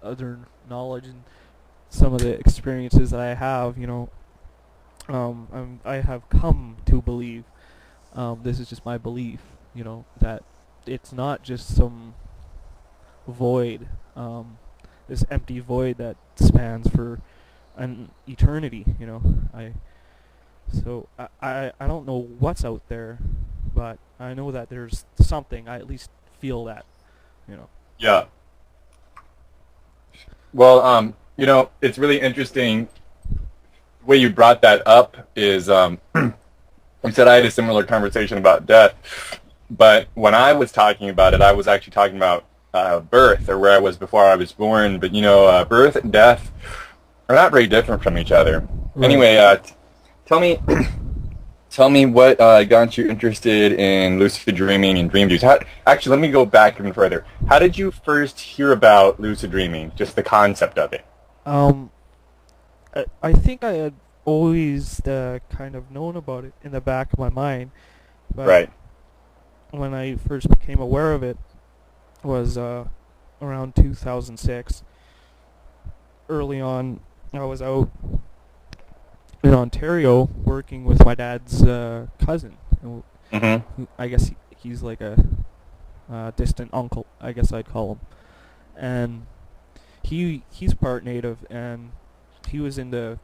other knowledge and some of the experiences that I have, I have come to believe. This is just my belief, that it's not just some void, this empty void that spans for an eternity. I don't know what's out there, but I know that there's something. I at least feel that, you know. Yeah. Well, it's really interesting. The way you brought that up is, you said I had a similar conversation about death, but when I was talking about it, I was actually talking about birth, or where I was before I was born. But birth and death are not very different from each other. Right. Anyway, tell me, tell me what got you interested in lucid dreaming and dream views. Actually, let me go back even further. How did you first hear about lucid dreaming? Just the concept of it. Um, I think I had always kind of known about it in the back of my mind, but Right. when I first became aware of it was around 2006. Early on, I was out in Ontario working with my dad's cousin. Mm-hmm. I guess he's like a distant uncle, I guess I'd call him. And he's part native, and he was into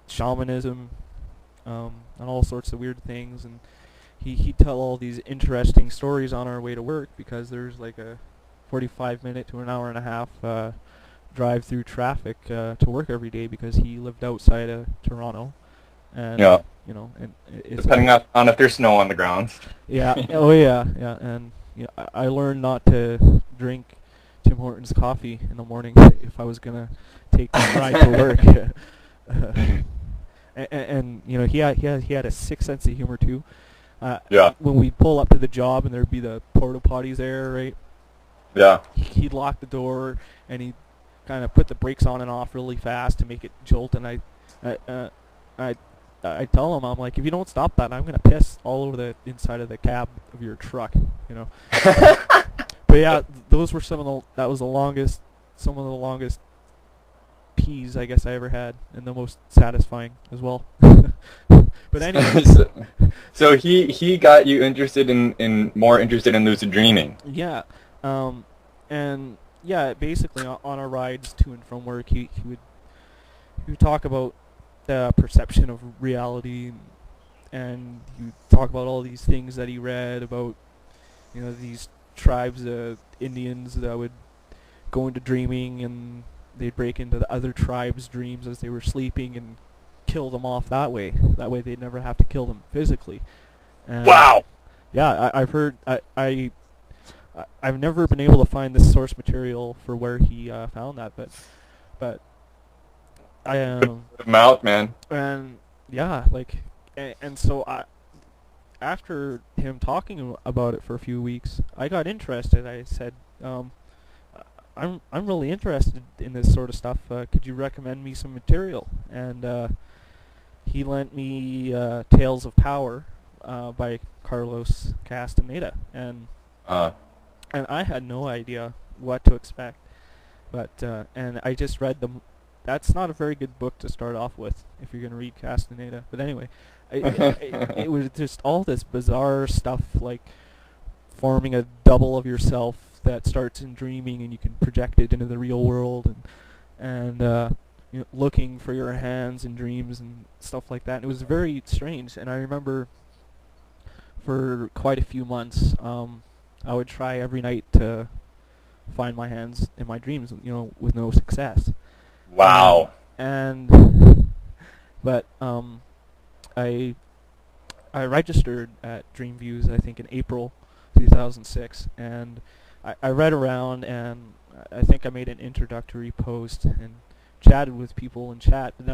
shamanism, and all sorts of weird things. And he'd tell all these interesting stories on our way to work, because there's like a 45 minute to an hour and a half drive through traffic to work every day, because he lived outside of Toronto. And Yeah. and it's Depending on if there's snow on the ground. yeah. Oh yeah, yeah. And I learned not to drink Tim Hortons coffee in the morning if I was gonna take the ride to work. And he had a sick sense of humor too. Uh, Yeah. when we pull up to the job and there'd be the porta potties there, right? Yeah. He'd lock the door and he'd kind of put the brakes on and off really fast to make it jolt. And I, I, I tell him, I'm like, if you don't stop that, I'm gonna piss all over the inside of the cab of your truck, you know. But yeah, those were that was some of the longest peas I guess I ever had, and the most satisfying as well. But anyway, so, so he got you interested in more interested in lucid dreaming. yeah, and yeah, basically on our rides to and from work, he would talk about the perception of reality, and he would talk about all these things that he read about, these tribes of Indians that would go into dreaming, and they'd break into the other tribes' dreams as they were sleeping and kill them off that way. That way they'd never have to kill them physically. And Wow. yeah, I've heard. I've never been able to find this source material for where he found that, but I Mouth, man. and yeah, like, and so after him talking about it for a few weeks, I got interested. I said, I'm really interested in this sort of stuff. Could you recommend me some material? And he lent me Tales of Power by Carlos Castaneda, Uh, and I had no idea what to expect. But and I just read them. That's not a very good book to start off with if you're going to read Castaneda. But anyway, it was just all this bizarre stuff, like forming a double of yourself that starts in dreaming, and you can project it into the real world, and looking for your hands in dreams and stuff like that. And it was very strange. And I remember for quite a few months, I would try every night to find my hands in my dreams, with no success. And wow. and but I I registered at Dreamviews, I think in April 2006, and I read around, and I think I made an introductory post and chatted with people in chat, and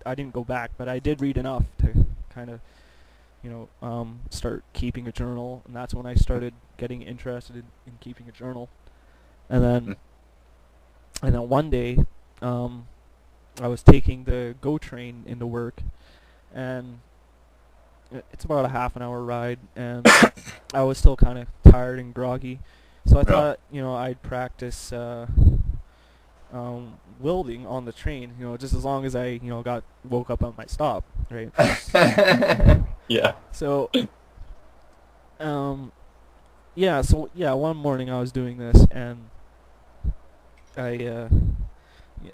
I didn't go back, but I did read enough to kind of start keeping a journal, and that's when I started getting interested in keeping a journal. And then one day, I was taking the GO train into work, and it's about a half an hour ride, and I was still kind of tired and groggy. So I Yeah. thought, I'd practice wielding on the train. Just as long as I got woke up on my stop, right? Yeah. So um, yeah, one morning I was doing this, and I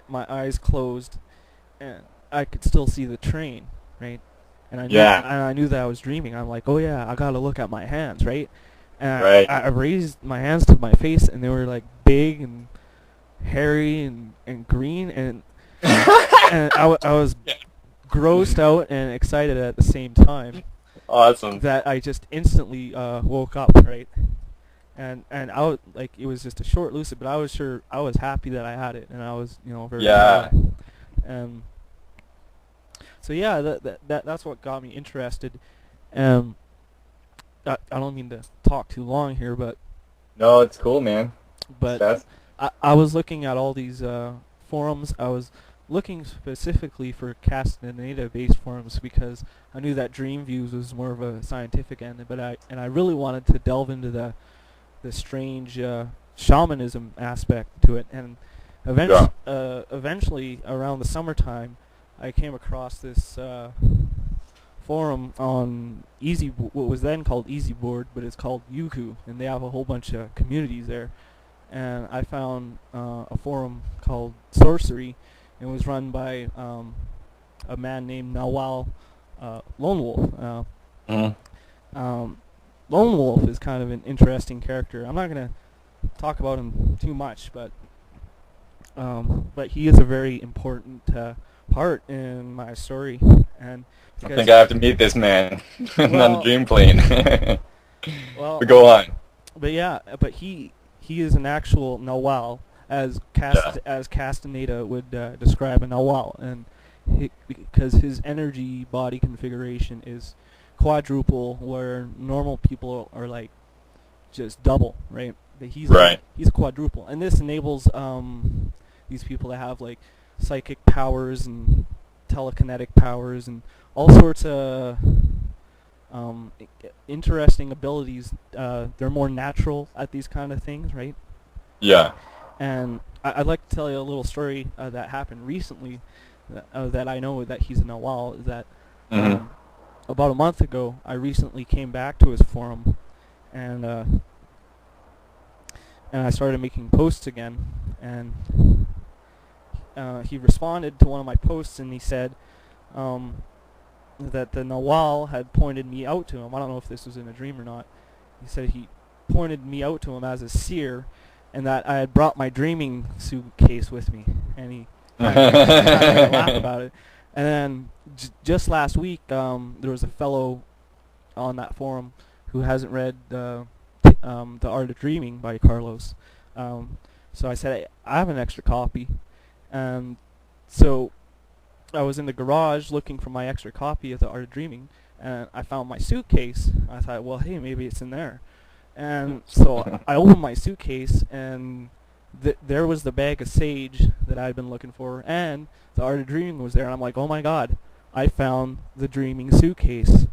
my eyes closed, and I could still see the train, right? Yeah. And I knew that I was dreaming. I'm like, oh yeah, I gotta look at my hands, right? And Right. I raised my hands to my face, and they were like big and hairy and green, and I was Yeah. grossed out and excited at the same time Awesome. that I just instantly woke up, right? And I was like, it was just a short lucid, but I was happy that I had it, and I was very Yeah. proud. And so yeah, that's what got me interested. Um, I don't mean to talk too long here, No, it's cool, man. but That's I was looking at all these forums. I was looking specifically for Castaneda-based forums because I knew that Dreamviews was more of a scientific end, but I really wanted to delve into the strange shamanism aspect to it. And yeah. eventually, around the summertime, I came across this forum on what was then called EasyBoard, but it's called Yuku, and they have a whole bunch of communities there. And I found a forum called Sorcery. It was run by a man named Nawal Lone Wolf. Mhm. Lone Wolf is kind of an interesting character. I'm not gonna talk about him too much, but he is a very important part in my story, and I because think I have to meet this man on the well, dream plane. well, But go on. but yeah, but he is an actual Nawal, Yeah. as Castaneda would describe a Nawal, and because his energy body configuration is quadruple, where normal people are like just double, right? But Right. he's quadruple, and this enables these people to have like psychic powers and telekinetic powers and all sorts of interesting abilities. They're more natural at these kind of things, right? Yeah. And I'd like to tell you a little story that happened recently that I know that he's a Nawal. Is that Mhm. about a month ago, I recently came back to his forum, and I started making posts again, and he responded to one of my posts, and he said that the Nawal had pointed me out to him. I don't know if this was in a dream or not. He said he pointed me out to him as a seer, and that I had brought my dreaming suitcase with me, and he kind of made a laugh about it. And then just last week, there was a fellow on that forum who hasn't read The Art of Dreaming by Carlos. So I said, I have an extra copy. And so I was in the garage looking for my extra copy of The Art of Dreaming, and I found my suitcase. I thought, well, hey, maybe it's in there. And so I opened my suitcase, and there was the bag of sage that I'd been looking for, and The Art of Dreaming was there. And I'm like, oh my God, I found the dreaming suitcase.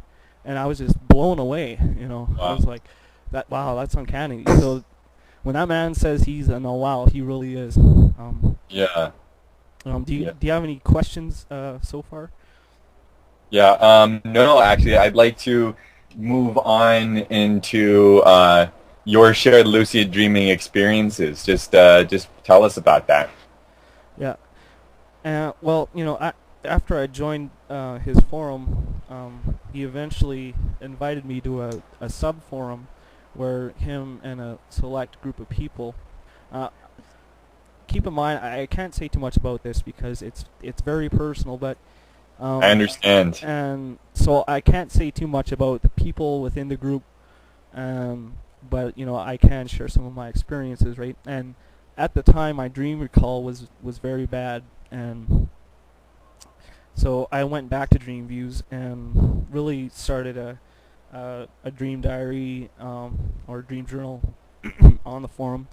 And I was just blown away, I Wow. was like, wow, that's uncanny. So when that man says he's a wow, he really is. Yeah. Do Yeah. you have any questions so far? Yeah. No, actually, I'd like to move on into your shared lucid dreaming experiences. Just tell us about that. Yeah. Well, after I joined his forum, he eventually invited me to a sub forum where him and a select group of people. Uh, Keep in mind, I can't say too much about this because it's very personal, but I understand. and so I can't say too much about the people within the group, but I can share some of my experiences, right? And at the time, my dream recall was very bad, and so I went back to Dream Views and really started a dream diary or dream journal on the forum,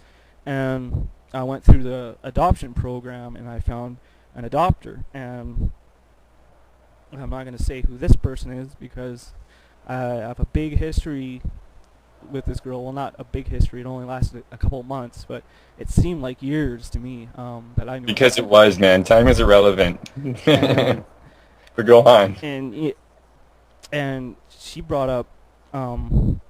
and I went through the adoption program, and I found an adopter, and I'm not going to say who this person is because I have a big history with this girl. Well, not a big history. It only lasted a couple of months, but it seemed like years to me that I knew her. Because it was, man. Time is irrelevant. And But go on. and she brought up